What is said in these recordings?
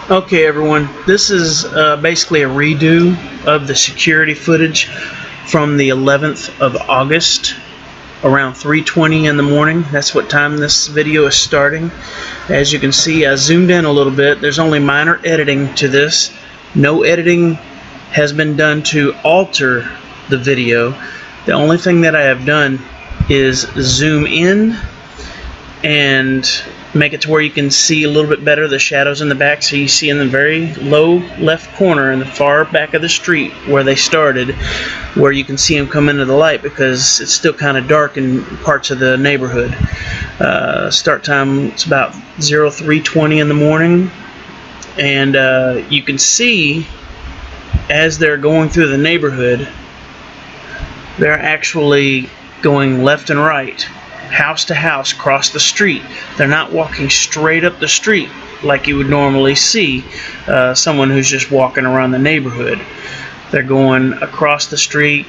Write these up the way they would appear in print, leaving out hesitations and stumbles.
Okay, everyone, this is basically a redo of the security footage from the 11th of August around 3:20 in the morning. That's what time this video is starting. As you can see, I zoomed in a little bit. There's only minor editing to this. No editing has been done to alter the video. The only thing that I have done is zoom in and make it to where you can see a little bit better the shadows in the back. So you see in the very low left corner in the far back of the street where they started, where you can see them come into the light because it's still kind of dark in parts of the neighborhood. Start time, it's about 03:20 in the morning, and you can see as they're going through the neighborhood, they're actually going left and right, house to house, across the street. They're not walking straight up the street like you would normally see someone who's just walking around the neighborhood. They're going across the street,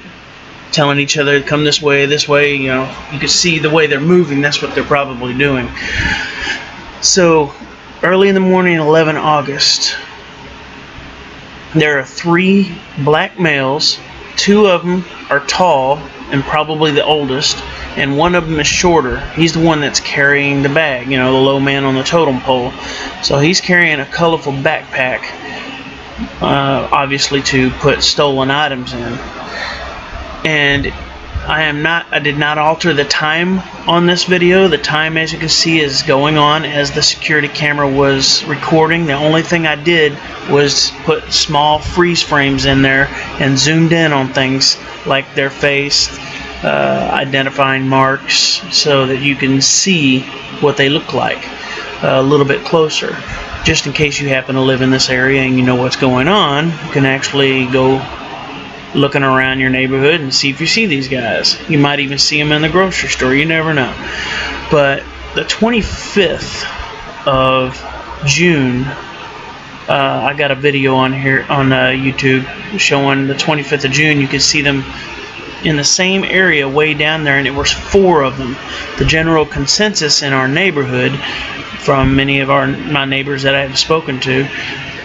telling each other, come this way, you know. You can see the way they're moving. That's what they're probably doing. So early in the morning, 11 August, there are 3 black males. 2 of them are tall and probably the oldest, and one of them is shorter. He's the one that's carrying the bag, you know, the low man on the totem pole. So he's carrying a colorful backpack, obviously to put stolen items in. And I did not alter the time on this video. The time, as you can see, is going on as the security camera was recording. The only thing I did was put small freeze frames in there and zoomed in on things like their face, identifying marks, so that you can see what they look like a little bit closer. Just in case you happen to live in this area and you know what's going on, you can actually go looking around your neighborhood and see if you see these guys. You might even see them in the grocery store. You never know. But the 25th of June, I got a video on here on YouTube showing the 25th of June. You can see them in the same area way down there, and it was 4 of them. The general consensus in our neighborhood from many of my neighbors that I have spoken to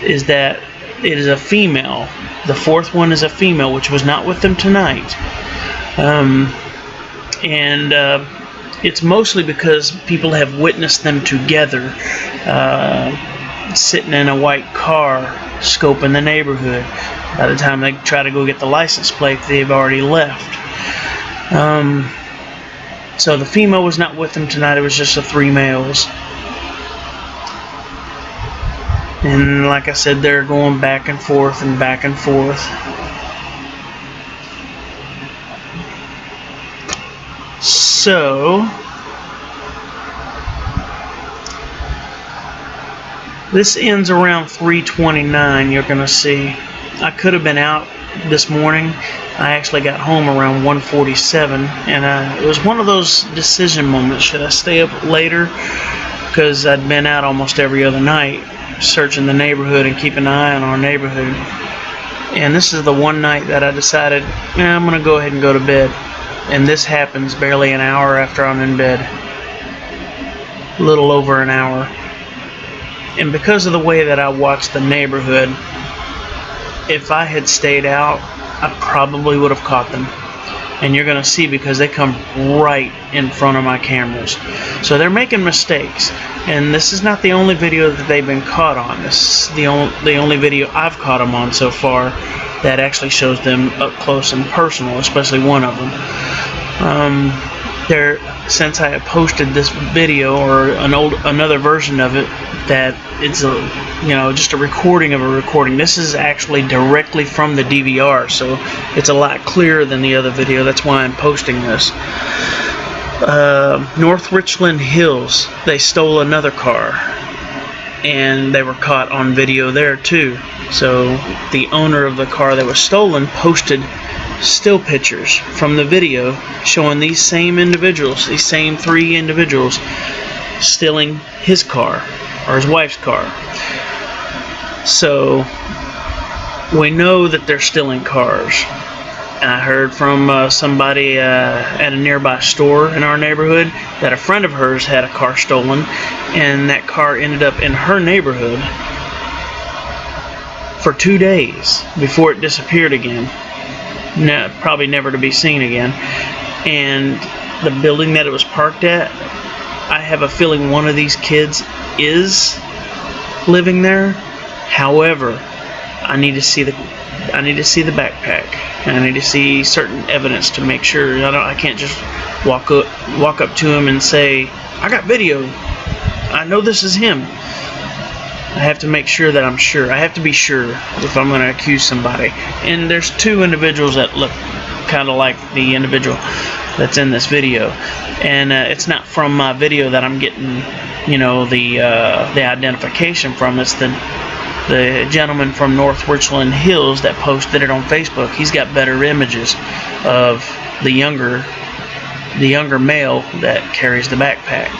is that it is a female. The 4th one is a female, which was not with them tonight. It's mostly because people have witnessed them together, sitting in a white car, scoping the neighborhood. By the time they try to go get the license plate, they've already left. So the female was not with them tonight. It was just the 3 males. And like I said, they're going back and forth and back and forth. So this ends around 3:29. You're gonna see. I could have been out this morning. I actually got home around 1:47, and it was one of those decision moments. Should I stay up later? Because I'd been out almost every other night, searching the neighborhood and keeping an eye on our neighborhood. And this is the one night that I decided, I'm going to go ahead and go to bed. And this happens barely an hour after I'm in bed. A little over an hour. And because of the way that I watched the neighborhood, if I had stayed out, I probably would have caught them. And you're going to see, because they come right in front of my cameras. So they're making mistakes. And this is not the only video that they've been caught on. This is the only video I've caught them on so far that actually shows them up close and personal, especially one of them. Since I have posted this video, or another version of it, that it's just a recording of a recording. This is actually directly from the DVR, so it's a lot clearer than the other video. That's why I'm posting this. North Richland Hills, they stole another car, and they were caught on video there too. So the owner of the car that was stolen posted still pictures from the video showing these same individuals, these same 3 individuals, stealing his car, or his wife's car. So we know that they're stealing cars. And I heard from somebody at a nearby store in our neighborhood that a friend of hers had a car stolen, and that car ended up in her neighborhood. for 2 days before it disappeared again. No, probably never to be seen again. And the building that it was parked at, I have a feeling one of these kids is living there. However, I need to see the backpack, and I need to see certain evidence to make sure. I can't just walk up to him and say, "I got video. I know this is him." I have to make sure that I'm sure. I have to be sure if I'm going to accuse somebody. And there's 2 individuals that look kind of like the individual that's in this video, and it's not from my video that I'm getting, the identification from. It's the gentleman from North Richland Hills that posted it on Facebook. He's got better images of the younger male that carries the backpack.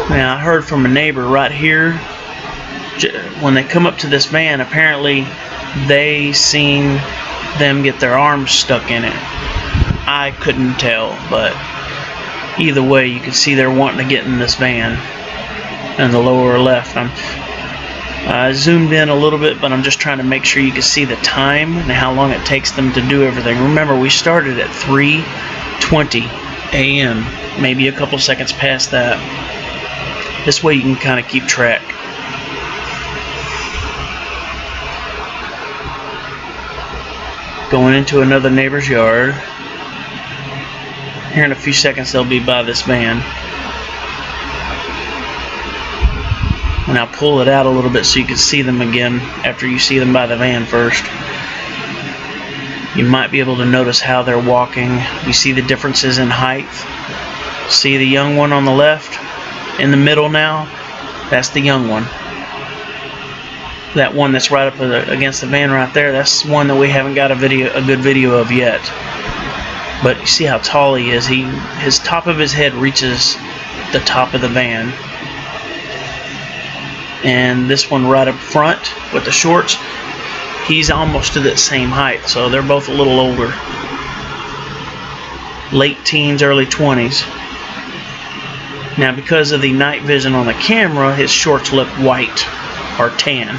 Now, I heard from a neighbor right here, when they come up to this van, apparently they seen them get their arms stuck in it. I couldn't tell, but either way, you can see they're wanting to get in this van in the lower left. I zoomed in a little bit, but I'm just trying to make sure you can see the time and how long it takes them to do everything. Remember, we started at 3:20 a.m., maybe a couple seconds past that. This way you can kind of keep track. Going into another neighbor's yard. Here in a few seconds they'll be by this van. And I'll pull it out a little bit so you can see them again after you see them by the van first. You might be able to notice how they're walking. You see the differences in height. See the young one on the left? In the middle now? That's the young one. That one that's right up against the van right there, that's one that we haven't got a good video of yet. But you see how tall he is. His top of his head reaches the top of the van. And this one right up front with the shorts, he's almost to that same height. So they're both a little older. Late teens, early 20s. Now, because of the night vision on the camera, his shorts look white or tan.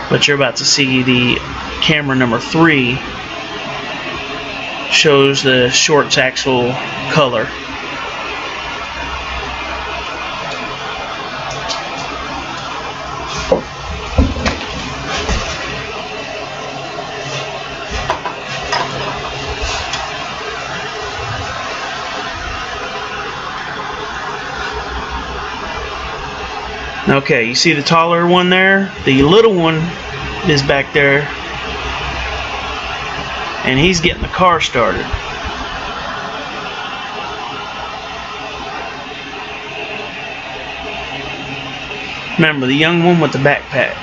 But you're about to see the camera number 3 shows the shorts' actual color. Okay, you see the taller one there? The little one is back there, and he's getting the car started. Remember, the young one with the backpack.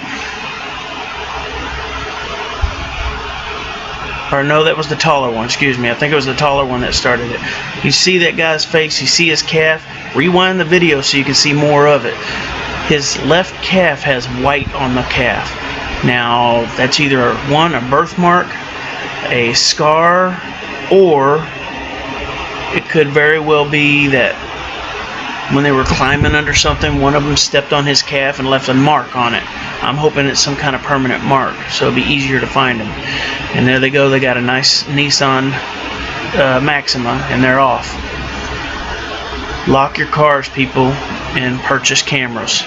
Or no, that was the taller one, excuse me. I think it was the taller one that started it. You see that guy's face, you see his calf. Rewind the video so you can see more of it. His left calf has white on the calf. Now, that's either a birthmark, a scar, or it could very well be that when they were climbing under something, one of them stepped on his calf and left a mark on it. I'm hoping it's some kind of permanent mark, so it'll be easier to find them. And there they go. They got a nice Nissan Maxima, and they're off. Lock your cars, people, and purchase cameras.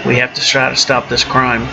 We have to try to stop this crime.